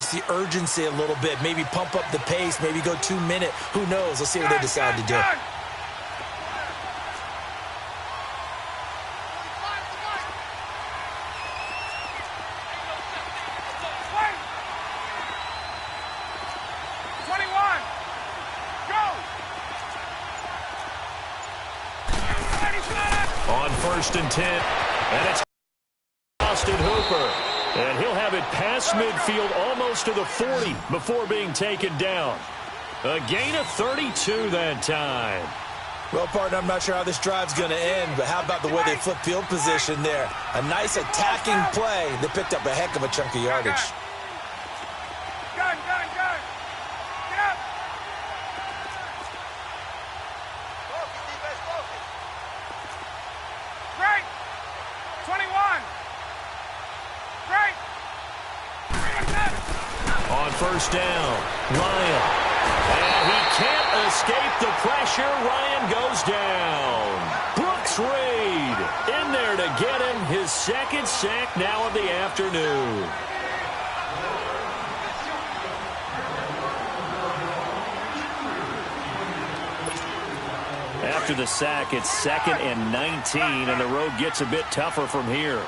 increase the urgency a little bit, maybe pump up the pace, maybe go 2 minute. Who knows? Let's see what they decide to do. On 1st and 10, and it's Austin Hooper. And he'll have it past midfield almost to the 40 before being taken down. A gain of 32 that time. Well, partner, I'm not sure how this drive's going to end, but how about the way they flip field position there? A nice attacking play that picked up a heck of a chunk of yardage. Gun. Get up. Right. 21. Right. On 1st down, Ryan. And he can't escape the pressure. Ryan goes down. Brooks Reed in there to get him his 2nd sack now of the afternoon. After the sack, it's 2nd and 19, and the road gets a bit tougher from here.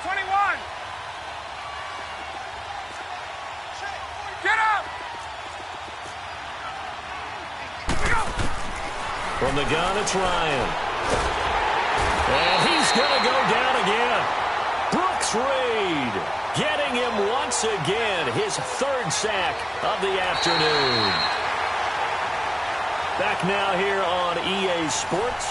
21. Get up. From the gun, it's Ryan. And he's going to go down again. Brooks Reed getting him once again, his 3rd sack of the afternoon. Back now here on EA Sports.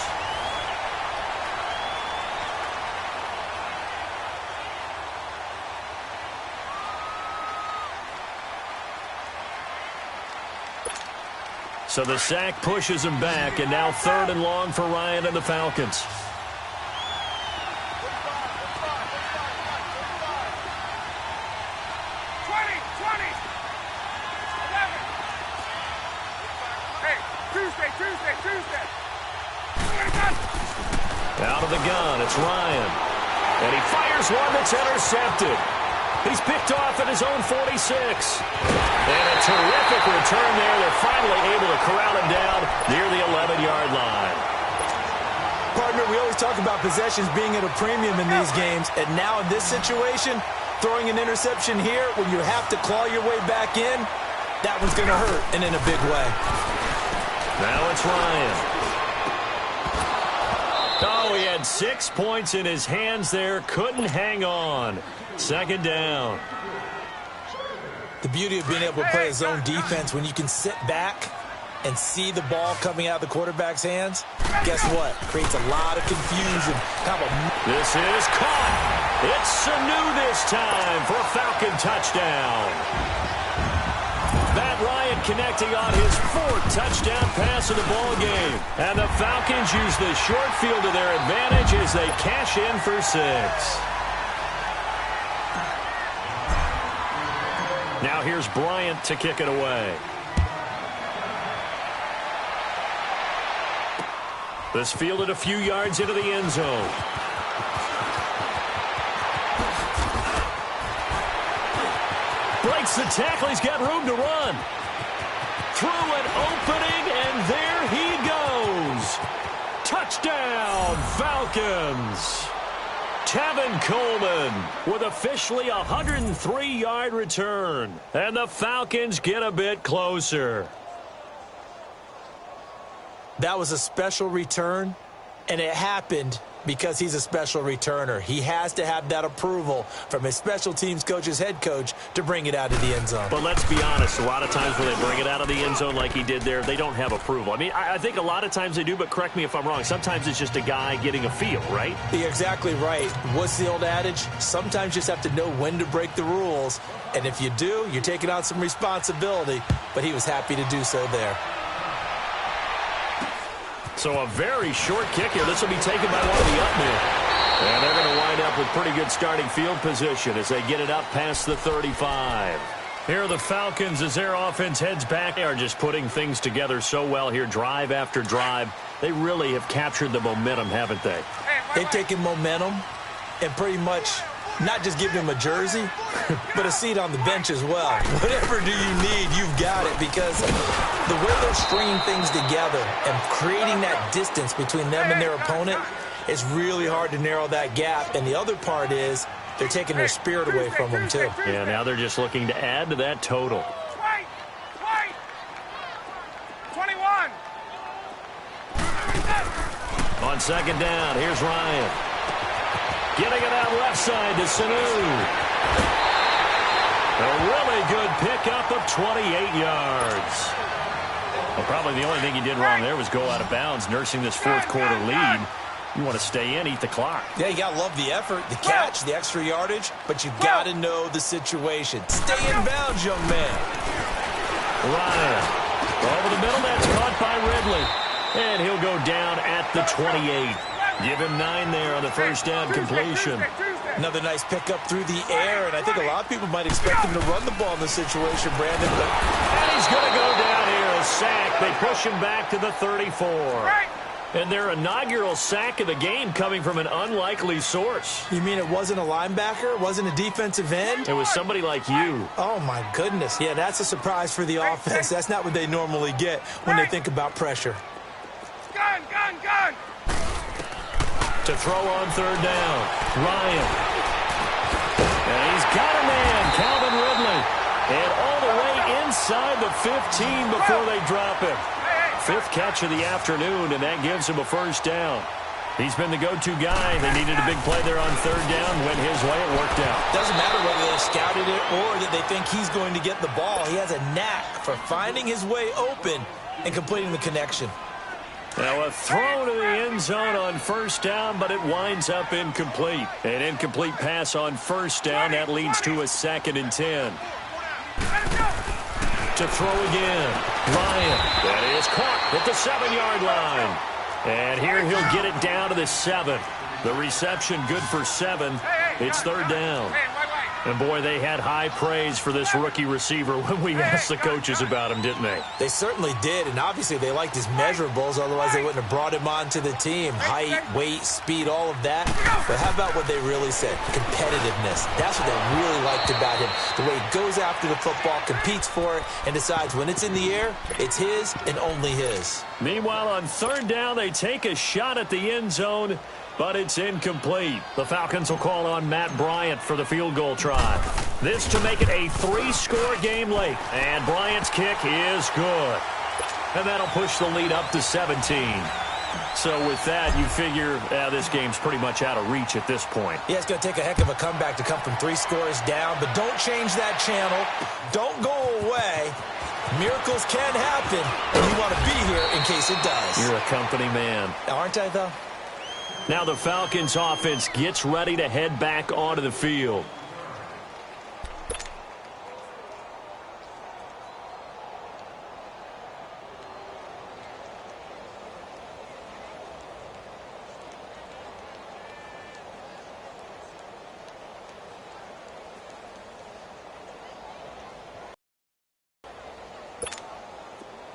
So the sack pushes him back, and now 3rd and long for Ryan and the Falcons. Tuesday. Out of the gun, it's Ryan. And he fires one that's intercepted. He's picked off at his own 46. And a terrific return there. They're finally able to corral him down near the 11-yard line. Partner, we always talk about possessions being at a premium in these games. And now in this situation, throwing an interception here when you have to claw your way back in, that one's going to hurt, and in a big way. Now it's Ryan. Oh, he had 6 points in his hands there. Couldn't hang on. 2nd down. The beauty of being able to play his own defense when you can sit back and see the ball coming out of the quarterback's hands, guess what? Creates a lot of confusion. This is caught. It's Sanu this time for a Falcon touchdown. Matt Ryan connecting on his 4th touchdown pass of the ball game. And the Falcons use the short field to their advantage as they cash in for 6. Now here's Bryant to kick it away. This fielded a few yards into the end zone. Breaks the tackle. He's got room to run. Through an opening, and there he goes. Touchdown, Falcons. Tevin Coleman with officially a 103-yard return. And the Falcons get a bit closer. That was a special return, and it happened because he's a special returner. He has to have that approval from his special teams coach's head coach to bring it out of the end zone. But let's be honest, a lot of times when they bring it out of the end zone like he did there, they don't have approval. I mean, I think a lot of times they do, but correct me if I'm wrong. Sometimes it's just a guy getting a feel, right? You're exactly right. What's the old adage? Sometimes you just have to know when to break the rules, and if you do, you're taking on some responsibility, but he was happy to do so there. So a very short kick here. This will be taken by one of the up men. And they're going to wind up with pretty good starting field position as they get it up past the 35. Here are the Falcons as their offense heads back. They are just putting things together so well here, drive after drive. They really have captured the momentum, haven't they? They've taken momentum and pretty much Not just giving him a jersey, but a seat on the bench as well. Whatever do you need, you've got it, because the way they're stringing things together and creating that distance between them and their opponent, it's really hard to narrow that gap. And the other part is they're taking their spirit away from them, too. Yeah, now they're just looking to add to that total. 21. On second down, here's Ryan. Getting it out left side to Sanu. A really good pickup of 28 yards. Well, probably the only thing he did wrong there was go out of bounds, nursing this fourth quarter lead. You want to stay in, eat the clock. Yeah, you got to love the effort, the catch, the extra yardage, but you got to know the situation. Stay in bounds, young man. Ryan over the middle, that's caught by Ridley. And he'll go down at the 28. Give him 9 there on the first down completion. Another nice pickup through the air, and I think a lot of people might expect him to run the ball in this situation, Brandon. And he's going to go down here, a sack. They push him back to the 34. And their inaugural sack of the game coming from an unlikely source. You mean it wasn't a linebacker? It wasn't a defensive end? It was somebody like you. Oh, my goodness. Yeah, that's a surprise for the offense. That's not what they normally get when they think about pressure. Gun. To throw on third down, Ryan. And he's got a man, Calvin Ridley. And all the way inside the 15 before they drop him. 5th catch of the afternoon, and that gives him a first down. He's been the go-to guy. They needed a big play there on third down. Went his way, it worked out. Doesn't matter whether they scouted it or that they think he's going to get the ball. He has a knack for finding his way open and completing the connection. Now a throw to the end zone on first down, but it winds up incomplete. An incomplete pass on first down. That leads to a 2nd and 10. To throw again. Ryan. That is caught at the 7-yard line. And here he'll get it down to the 7. The reception good for 7. It's third down. And, boy, they had high praise for this rookie receiver when we asked the coaches about him, didn't they? They certainly did, and obviously they liked his measurables. Otherwise, they wouldn't have brought him onto the team. Height, weight, speed, all of that. But how about what they really said? Competitiveness. That's what they really liked about him. The way he goes after the football, competes for it, and decides when it's in the air, it's his and only his. Meanwhile, on third down, they take a shot at the end zone, but it's incomplete. The Falcons will call on Matt Bryant for the field goal try. This to make it a 3-score game late. And Bryant's kick is good. And that'll push the lead up to 17. So with that, you figure this game's pretty much out of reach at this point. Yeah, it's going to take a heck of a comeback to come from 3 scores down. But don't change that channel. Don't go away. Miracles can happen. And you want to be here in case it does. You're a company man. Aren't I, though? Now the Falcons offense gets ready to head back onto the field.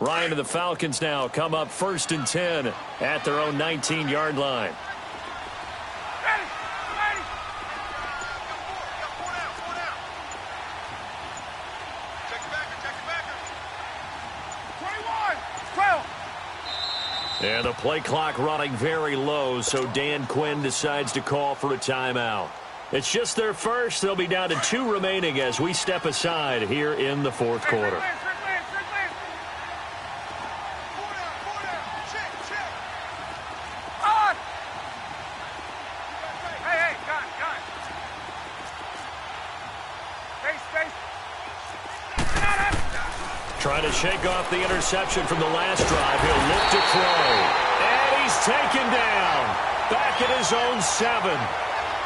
Ryan and the Falcons now come up 1st and 10 at their own 19-yard line. And the play clock running very low, so Dan Quinn decides to call for a timeout. It's just their first. They'll be down to 2 remaining as we step aside here in the 4th quarter. Trying to shake off the interception from the last drive. He'll look to throw. And he's taken down. Back at his own 7.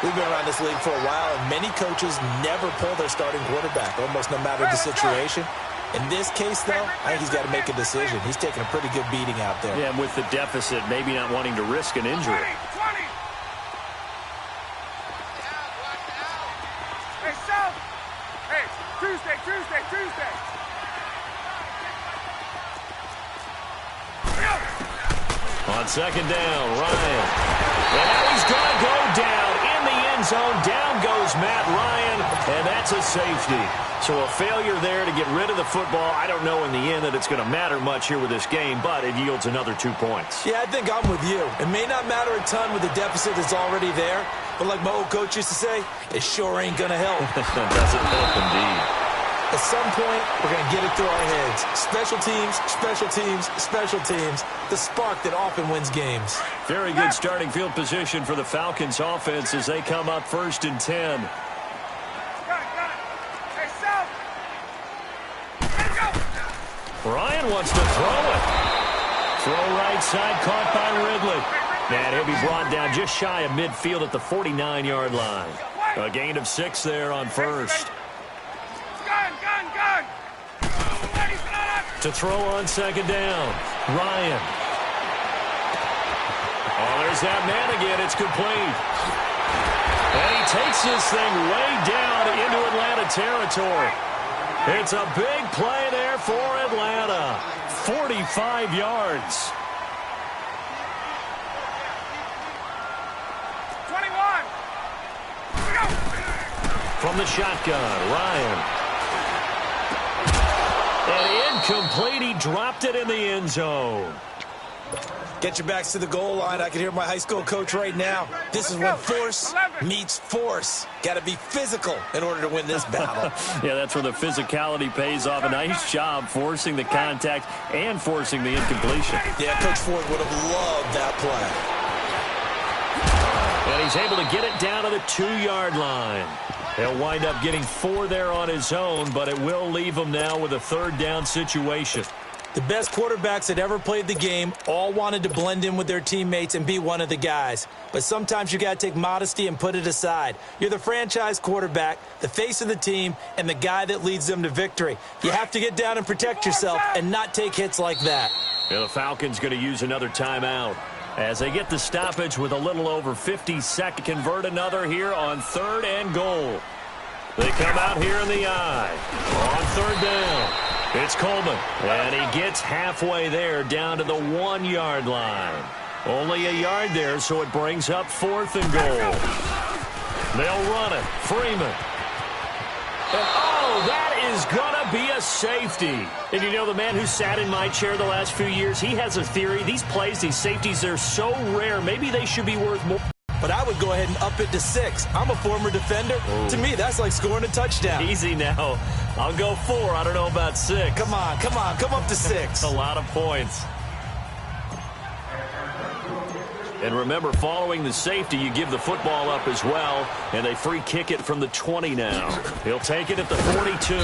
We've been around this league for a while, and many coaches never pull their starting quarterback, almost no matter the situation. In this case, though, I think he's got to make a decision. He's taking a pretty good beating out there. Yeah, and with the deficit, maybe not wanting to risk an injury. 20. Hey, South. Hey, Tuesday. On second down, Ryan. And now he's going to go down in the end end zone. Down goes Matt Ryan, and that's a safety. So a failure there to get rid of the football. I don't know in the end that it's going to matter much here with this game, but it yields another 2 points. Yeah, I think I'm with you. It may not matter a ton with the deficit that's already there, but like my old coach used to say, it sure ain't going to help. Doesn't help indeed. At some point, we're going to get it through our heads. Special teams, special teams, special teams. The spark that often wins games. Very good starting field position for the Falcons offense as they come up 1st and 10. Got it. Hey, South. Let's go. Ryan wants to throw it. Throw right side, caught by Ridley. And he'll be brought down just shy of midfield at the 49-yard line. A gain of 6 there on first. Gun. To throw on 2nd down. Ryan. Oh, there's that man again. It's complete. And he takes this thing way down into Atlanta territory. It's a big play there for Atlanta. 45 yards. 21. Go. From the shotgun, Ryan. And incomplete. He dropped it in the end zone. Get your backs to the goal line. I can hear my high school coach right now. This is when force meets force. Got to be physical in order to win this battle. Yeah, that's where the physicality pays off. A nice job forcing the contact and forcing the incompletion. Yeah, Coach Ford would have loved that play. And he's able to get it down to the 2-yard line. He'll wind up getting 4 there on his own, but it will leave him now with a 3rd down situation. The best quarterbacks that ever played the game all wanted to blend in with their teammates and be one of the guys. But sometimes you got to take modesty and put it aside. You're the franchise quarterback, the face of the team, and the guy that leads them to victory. You have to get down and protect yourself and not take hits like that. Yeah, the Falcons going to use another timeout as they get the stoppage with a little over 50 seconds. Convert another here on 3rd and goal. They come out here in the eye on 3rd down. It's Coleman, and he gets halfway there down to the 1-yard line. Only a yard there, so it brings up 4th and goal. They'll run it. Freeman. And oh, that is going to be a safety. And you know, the man who sat in my chair the last few years, he has a theory. These plays, these safeties, they're so rare. Maybe they should be worth more. But I would go ahead and up it to 6. I'm a former defender. Ooh. To me, that's like scoring a touchdown. Easy now. I'll go 4. I don't know about 6. Come on. Come up to 6. A lot of points. And remember, following the safety, you give the football up as well, and they free kick it from the 20 now. He'll take it at the 42.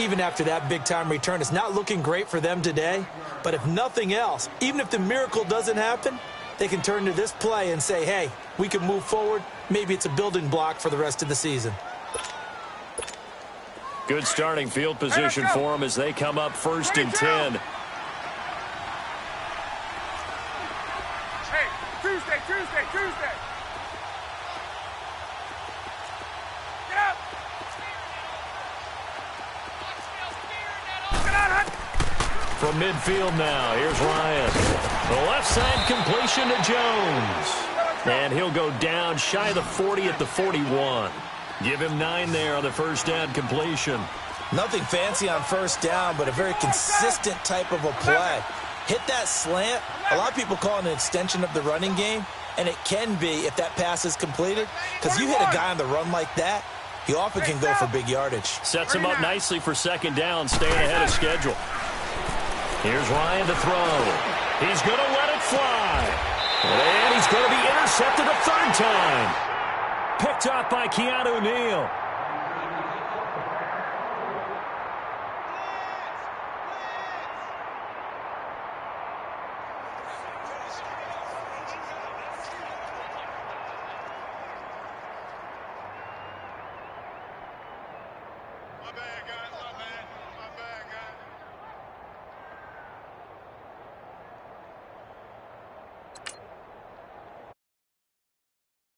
Even after that big-time return, it's not looking great for them today. But if nothing else, even if the miracle doesn't happen, they can turn to this play and say, hey, we can move forward. Maybe it's a building block for the rest of the season. Good starting field position for them as they come up 1st and 10. Hey, Tuesday. Get up. Get out, From midfield now, here's Ryan. The left side completion to Jones. And he'll go down shy of the 40 at the 41. Give him 9 there on the 1st down completion. Nothing fancy on 1st down, but a very consistent type of a play. Hit that slant. A lot of people call it an extension of the running game, and it can be if that pass is completed, because you hit a guy on the run like that, he often can go for big yardage. Sets him up nicely for 2nd down, staying ahead of schedule. Here's Ryan to throw. He's going to let it fly. And he's going to be intercepted a 3rd time. Picked off by Keanu Neal.